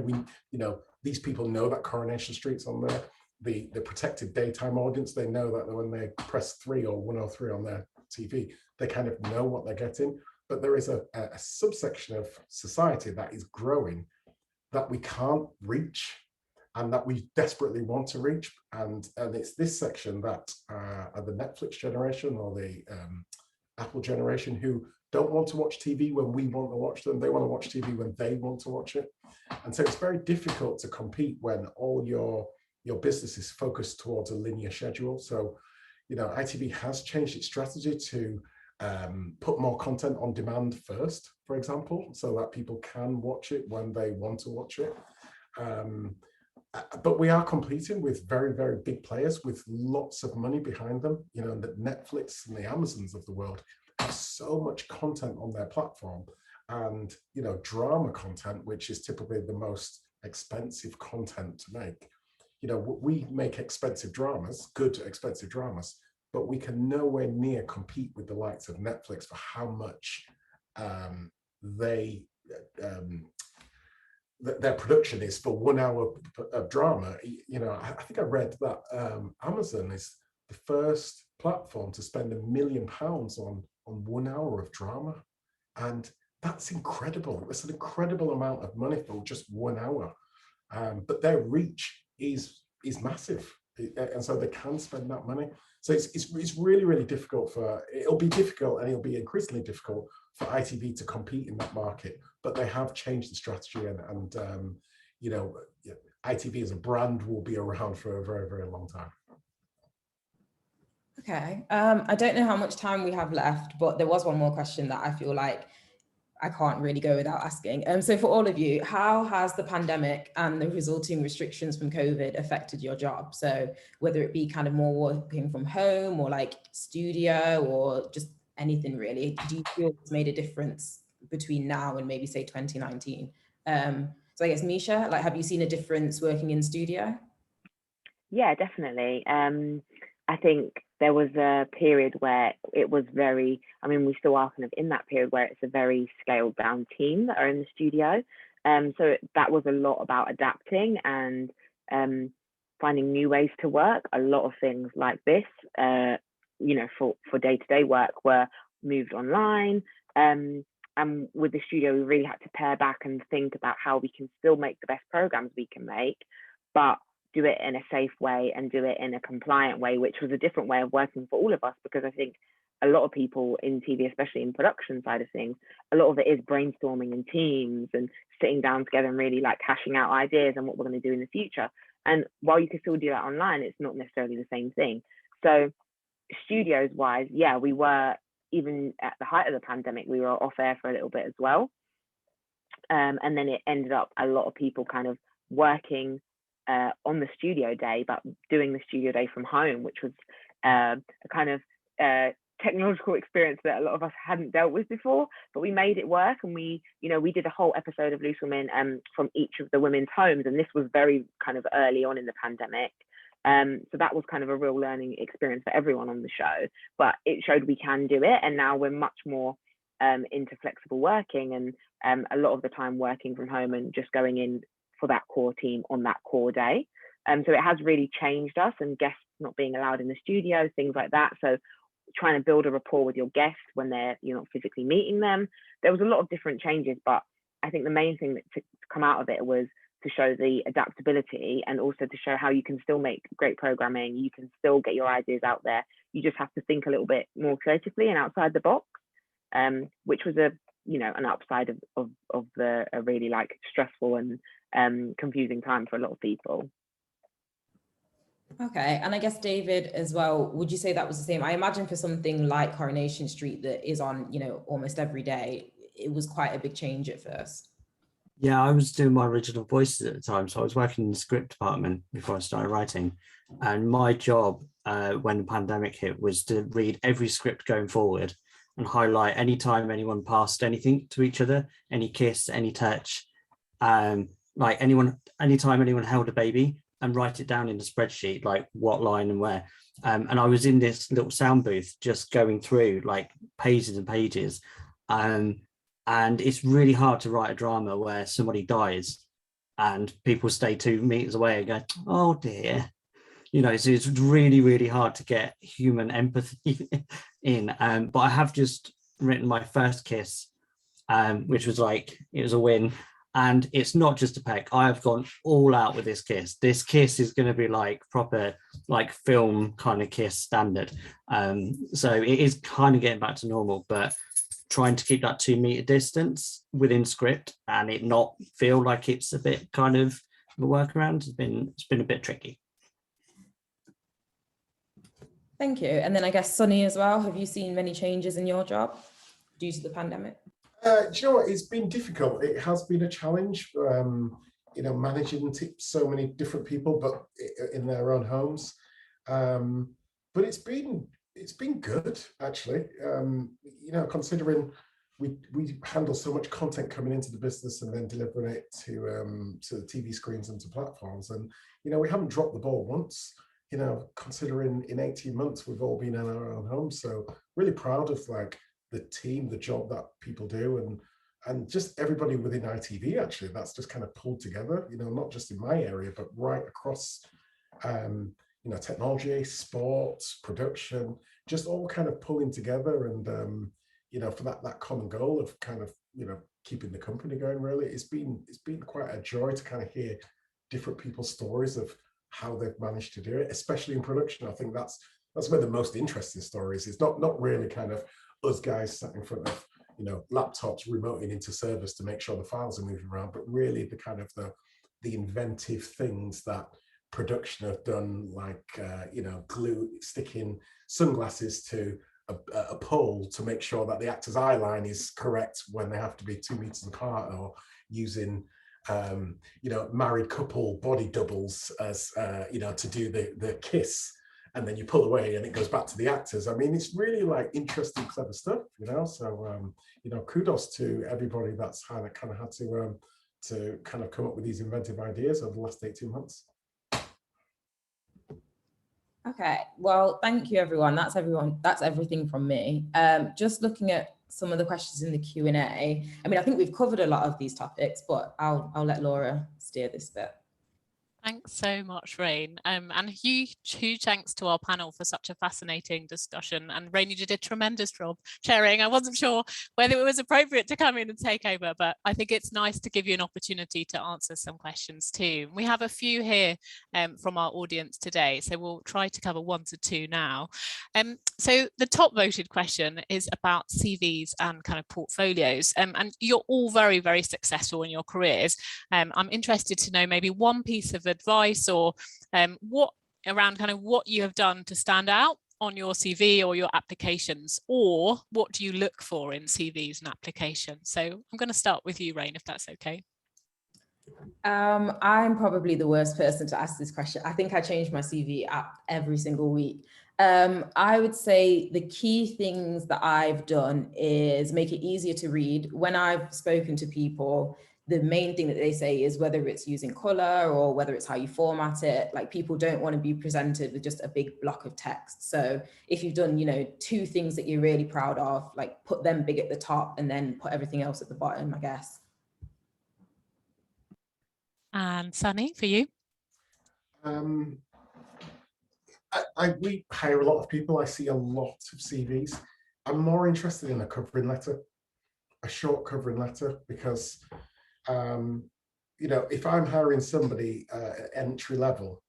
these people know that Coronation Street's on there. The protected daytime audience, they know that when they press 3 or 103 on their TV, they kind of know what they're getting. But there is a subsection of society that is growing that we can't reach and that we desperately want to reach. And it's this section that are the Netflix generation or the Apple generation who don't want to watch TV when we want to watch them. They want to watch TV when they want to watch it. And so it's very difficult to compete when all your business is focused towards a linear schedule. So, ITV has changed its strategy to put more content on demand first, for example, so that people can watch it when they want to watch it. But we are competing with very, very big players with lots of money behind them. The Netflix and the Amazons of the world have so much content on their platform, and drama content, which is typically the most expensive content to make. We make expensive dramas, good expensive dramas, but we can nowhere near compete with the likes of Netflix for how much their production is for 1 hour of drama. I think I read that Amazon is the first platform to spend £1 million on 1 hour of drama, and that's incredible. It's an incredible amount of money for just 1 hour, but their reach is massive, and so they can spend that money. So it's really, really difficult it'll be difficult, and it'll be increasingly difficult for ITV to compete in that market. But they have changed the strategy, and ITV as a brand will be around for a very, very long time. Okay, I don't know how much time we have left, but there was one more question that I feel like I can't really go without asking. So for all of you, how has the pandemic and the resulting restrictions from COVID affected your job? So whether it be kind of more working from home or like studio or just anything really, do you feel it's made a difference between now and maybe say 2019? So I guess Misha, have you seen a difference working in studio? Yeah, definitely. I think there was a period where it was we still are kind of in that period where it's a very scaled down team that are in the studio. So that was a lot about adapting and finding new ways to work. A lot of things like this, for day-to-day work were moved online. And with the studio, we really had to pare back and think about how we can still make the best programs we can make, but do it in a safe way and do it in a compliant way, which was a different way of working for all of us, because I think a lot of people in TV, especially in production side of things, a lot of it is brainstorming in teams and sitting down together and really like hashing out ideas and what we're going to do in the future. And while you can still do that online, it's not necessarily the same thing. So studios wise, yeah, we were, even at the height of the pandemic, we were off air for a little bit as well. And then it ended up a lot of people kind of working on the studio day, but doing the studio day from home, which was a kind of technological experience that a lot of us hadn't dealt with before, but we made it work. And we did a whole episode of Loose Women from each of the women's homes, and this was very kind of early on in the pandemic. So that was kind of a real learning experience for everyone on the show, but it showed we can do it. And now we're much more into flexible working, and a lot of the time working from home and just going in for that core team on that core day. So it has really changed us, and guests not being allowed in the studio, things like that. So trying to build a rapport with your guests when you're not physically meeting them. There was a lot of different changes, but I think the main thing that to come out of it was to show the adaptability, and also to show how you can still make great programming. You can still get your ideas out there. You just have to think a little bit more creatively and outside the box, which was an upside of a really like stressful and confusing time for a lot of people. Okay, and I guess David as well, would you say that was the same? I imagine for something like Coronation Street that is on, almost every day, it was quite a big change at first. Yeah, I was doing my original voices at the time, so I was working in the script department before I started writing, and my job when the pandemic hit was to read every script going forward and highlight any time anyone passed anything to each other, any kiss, any touch, like anytime anyone held a baby, and write it down in a spreadsheet, like what line and where. And I was in this little sound booth just going through like pages and pages. And it's really hard to write a drama where somebody dies and people stay 2 meters away and go, oh dear. So it's really, really hard to get human empathy in. But I have just written my first kiss, which was it was a win. And it's not just a peck. I have gone all out with this kiss. This kiss is going to be like proper, like film kind of kiss standard. So it is kind of getting back to normal, but trying to keep that 2 meter distance within script and it not feel like it's a bit kind of a workaround it's been a bit tricky. Thank you. And then I guess Sonny as well, have you seen many changes in your job due to the pandemic? Do you know what? It's been difficult. It has been a challenge, managing so many different people, but in their own homes. But it's been good, actually. Considering we handle so much content coming into the business and then delivering it to the TV screens and to platforms, and we haven't dropped the ball once. Considering in 18 months we've all been in our own homes, so really proud of the team, the job that people do, and just everybody within ITV, actually, that's just kind of pulled together, not just in my area, but right across, technology, sports, production, just all kind of pulling together and, for that common goal of kind of, keeping the company going, really. It's been quite a joy to kind of hear different people's stories of how they've managed to do it, especially in production. I think that's where the most interesting stories is, not really kind of us guys sat in front of laptops remoting into servers to make sure the files are moving around, but really the kind of the inventive things that production have done, like sticking sunglasses to a pole to make sure that the actor's eye line is correct when they have to be 2 meters apart, or using married couple body doubles as to do the kiss, and then you pull away and it goes back to the actors. I mean, it's really interesting, clever stuff, so kudos to everybody that's kind of had to kind of come up with these inventive ideas over the last 18 months. Okay, well, thank you, everyone. That's everything from me. Just looking at some of the questions in the Q&A. I mean, I think we've covered a lot of these topics, but I'll let Laura steer this bit. Thanks so much, Rain. And huge thanks to our panel for such a fascinating discussion. And Rain, you did a tremendous job chairing. I wasn't sure whether it was appropriate to come in and take over, but I think it's nice to give you an opportunity to answer some questions too. We have a few here from our audience today, so we'll try to cover 1 to 2 now. So the top voted question is about CVs and kind of portfolios. And you're all very, very successful in your careers. I'm interested to know maybe one piece of advice or what you have done to stand out on your CV or your applications, or what do you look for in CVs and applications? So I'm going to start with you, Rain, if that's okay. I'm probably the worst person to ask this question. I think I change my CV up every single week. I would say the key things that I've done is make it easier to read. When I've spoken to people, the main thing that they say is whether it's using color or whether it's how you format it, like people don't want to be presented with just a big block of text. So if you've done, 2 things that you're really proud of, like put them big at the top and then put everything else at the bottom, I guess. And Sonny, for you? We hire a lot of people. I see a lot of CVs. I'm more interested in a covering letter, a short covering letter, because if I'm hiring somebody at entry level,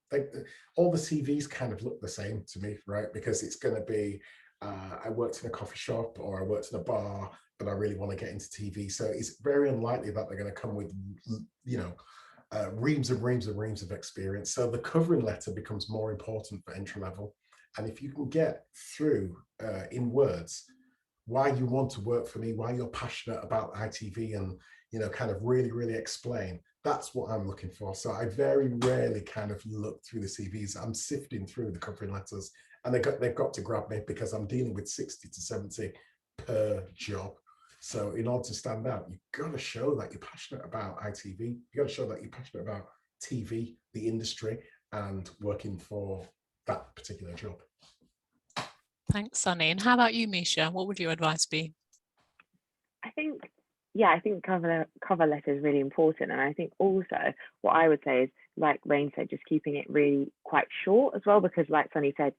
all the CVs kind of look the same to me, right? Because it's going to be, I worked in a coffee shop or I worked in a bar, but I really want to get into TV. So it's very unlikely that they're going to come with, reams and reams and reams of experience. So the covering letter becomes more important for entry level. And if you can get through in words why you want to work for me, why you're passionate about ITV, and kind of really, really explain, that's what I'm looking for. So I very rarely kind of look through the CVs. I'm sifting through the covering letters, and they've got to grab me because I'm dealing with 60 to 70 per job. So in order to stand out, you've got to show that you're passionate about ITV. You've got to show that you're passionate about TV, the industry, and working for that particular job. Thanks, Sonny. And how about you, Misha? What would your advice be? I think cover letter is really important. And I think also what I would say is, like Rain said, just keeping it really quite short as well, because like Sonny said,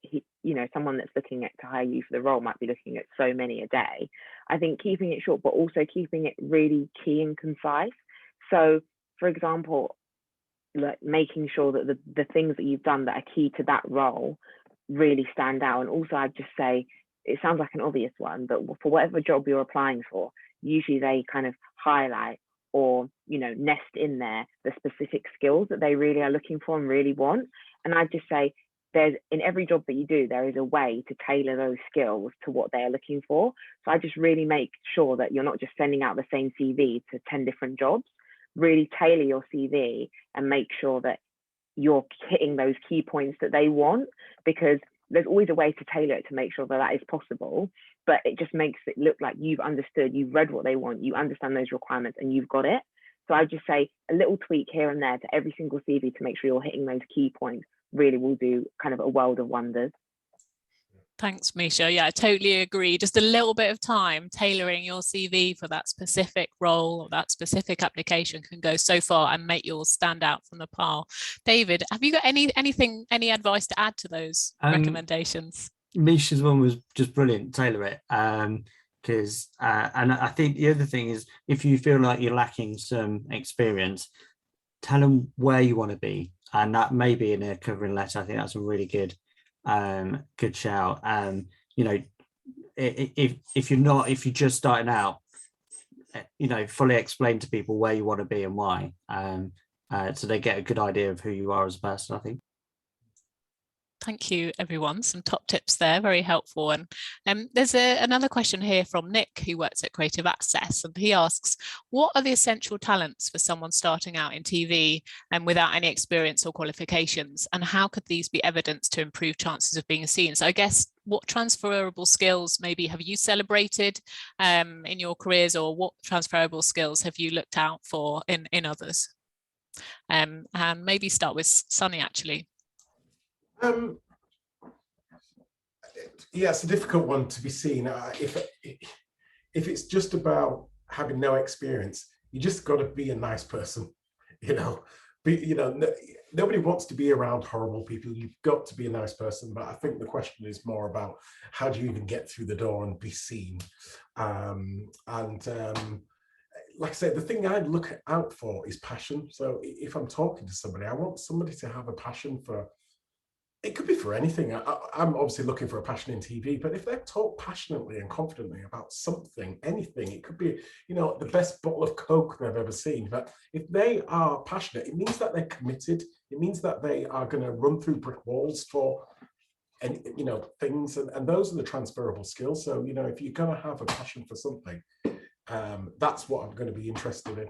someone that's looking to hire you for the role might be looking at so many a day. I think keeping it short, but also keeping it really key and concise. So for example, like making sure that the things that you've done that are key to that role really stand out. And also I'd just say, it sounds like an obvious one, but for whatever job you're applying for, usually they kind of highlight or nest in there the specific skills that they really are looking for and really want. And I'd just say, there's, in every job that you do, there is a way to tailor those skills to what they are looking for. So I just really make sure that you're not just sending out the same CV to 10 different jobs. Really tailor your CV and make sure that you're hitting those key points that they want, because there's always a way to tailor it to make sure that that is possible, but it just makes it look like you've understood, you've read what they want, you understand those requirements, and you've got it. So I just say a little tweak here and there to every single CV to make sure you're hitting those key points really will do kind of a world of wonders. Thanks, Misha. Yeah, I totally agree. Just a little bit of time tailoring your CV for that specific role or that specific application can go so far and make yours stand out from the pile. David, have you got any advice to add to those recommendations? Misha's one was just brilliant. Tailor it. Because and I think the other thing is, if you feel like you're lacking some experience, tell them where you want to be, and that may be in a covering letter. I think that's a really good shout. If you're just starting out, fully explain to people where you want to be and why, so they get a good idea of who you are as a person, I think. Thank you, everyone. Some top tips there, very helpful. And there's another question here from Nick, who works at Creative Access, and he asks, what are the essential talents for someone starting out in TV and without any experience or qualifications, and how could these be evidence to improve chances of being seen? So I guess, what transferable skills maybe have you celebrated in your careers, or what transferable skills have you looked out for in others? And maybe start with Sonny, actually. Yeah, it's a difficult one to be seen. If it's just about having no experience, you just got to be a nice person, nobody wants to be around horrible people. You've got to be a nice person. But I think the question is more about how do you even get through the door and be seen? Like I said, the thing I'd look out for is passion. So if I'm talking to somebody, I want somebody to have a passion for, it could be for anything. I'm obviously looking for a passion in TV, but if they talk passionately and confidently about something, anything, it could be, the best bottle of Coke they've ever seen. But if they are passionate, it means that they're committed. It means that they are going to run through brick walls for, things, and those are the transferable skills. So, if you're going to have a passion for something, that's what I'm going to be interested in,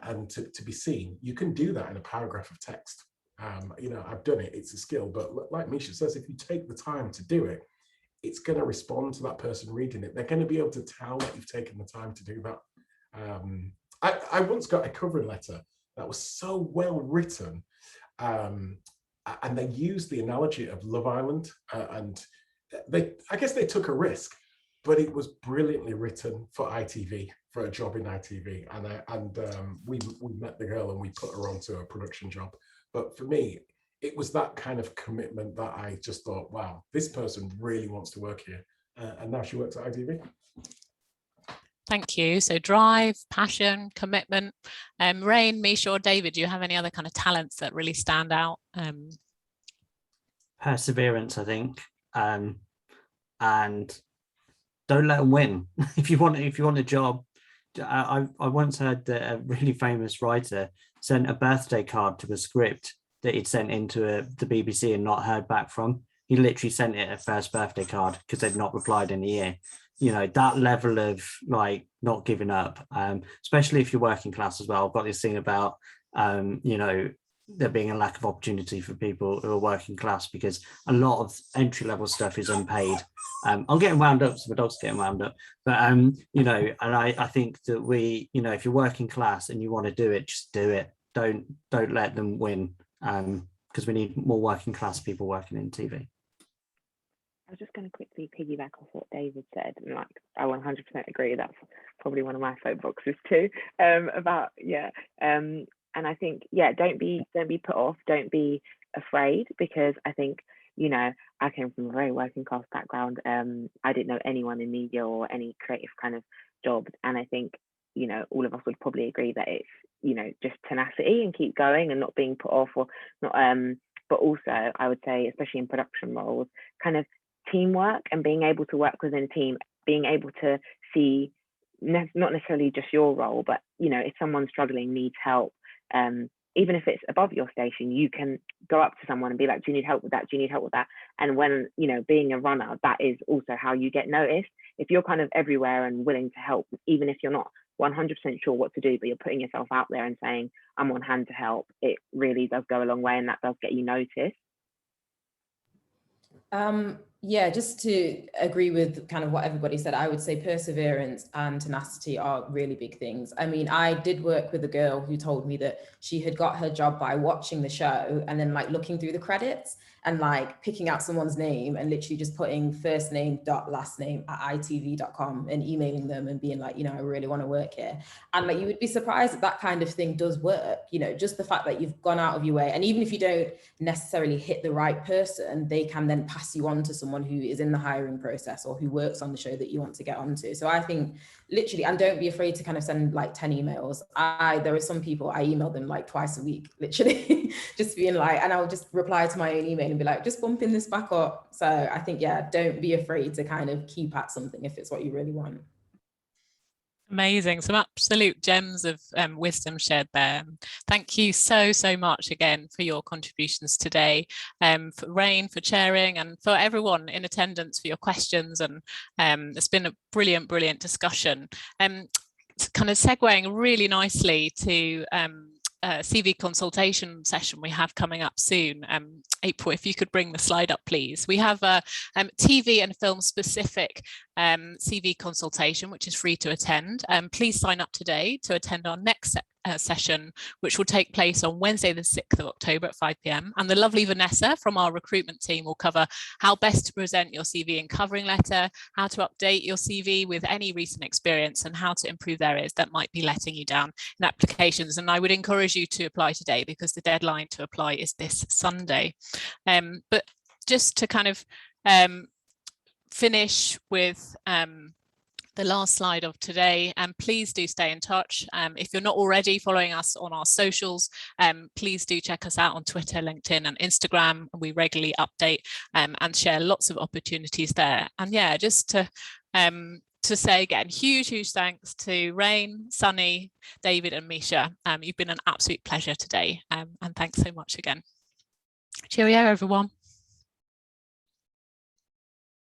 and to be seen. You can do that in a paragraph of text. I've done it, it's a skill, but like Misha says, if you take the time to do it, it's going to respond to that person reading it. They're going to be able to tell that you've taken the time to do that. I once got a cover letter that was so well written, and they used the analogy of Love Island, and I guess they took a risk, but it was brilliantly written for ITV, for a job in ITV, and we met the girl and we put her onto a production job. But for me, it was that kind of commitment that I just thought, wow, this person really wants to work here. And now she works at ITV. Thank you. So drive, passion, commitment. Rain, Misha, or David, do you have any other kind of talents that really stand out? Perseverance, I think. And don't let them win. If you want a job, I once heard that a really famous writer sent a birthday card to a script that he'd sent into the BBC and not heard back from. He literally sent it a first birthday card because they'd not replied in a year. That level of like not giving up, especially if you're working class as well. I've got this thing about, there being a lack of opportunity for people who are working class because a lot of entry level stuff is unpaid. I'm getting wound up, so my dog's getting wound up. But and I think that if you're working class and you want to do it, just do it. Don't let them win, because we need more working class people working in TV. I was just going to quickly piggyback off what David said, and I 100% agree. That's probably one of my soapboxes too. And I think, don't be put off, don't be afraid, because I think, I came from a very working class background. I didn't know anyone in media or any creative kind of jobs. And I think, all of us would probably agree that it's, just tenacity and keep going and not being put off or not. But also, I would say, especially in production roles, kind of teamwork and being able to work within a team, being able to see not necessarily just your role, but, if someone's struggling, needs help, even if it's above your station, you can go up to someone and be like, do you need help with that? Do you need help with that? And when, being a runner, that is also how you get noticed. If you're kind of everywhere and willing to help, even if you're not 100% sure what to do, but you're putting yourself out there and saying, I'm on hand to help, it really does go a long way, and that does get you noticed. Just to agree with kind of what everybody said, I would say perseverance and tenacity are really big things. I mean, I did work with a girl who told me that she had got her job by watching the show and then looking through the credits and picking out someone's name and literally just putting first name dot last name at itv.com and emailing them and being like, I really want to work here. And you would be surprised that kind of thing does work, just the fact that you've gone out of your way. And even if you don't necessarily hit the right person, they can then pass you on to someone who is in the hiring process or who works on the show that you want to get onto. So I think literally, and don't be afraid to kind of send 10 emails. There are some people I email them twice a week, literally, just being and I'll just reply to my own email and be like, just bumping this back up. So I think, don't be afraid to kind of keep at something if it's what you really want. Amazing. Some absolute gems of wisdom shared there. Thank you so much again for your contributions today, for Rain for chairing, and for everyone in attendance for your questions. And it's been a brilliant discussion. Kind of segueing really nicely to CV consultation session we have coming up soon. April, if you could bring the slide up, please. We have a TV and film specific CV consultation, which is free to attend. Please sign up today to attend our next session, which will take place on Wednesday, the 6th of October at 5 p.m. And the lovely Vanessa from our recruitment team will cover how best to present your CV and covering letter, how to update your CV with any recent experience, and how to improve areas that might be letting you down in applications. And I would encourage you to apply today, because the deadline to apply is this Sunday. But just to kind of finish with the last slide of today, and please do stay in touch. If you're not already following us on our socials, please do check us out on Twitter, LinkedIn and Instagram. We regularly update and share lots of opportunities there. And yeah, just to say again, huge thanks to Rain, Sonny, David and Misha. You've been an absolute pleasure today, and thanks so much again. Cheerio everyone.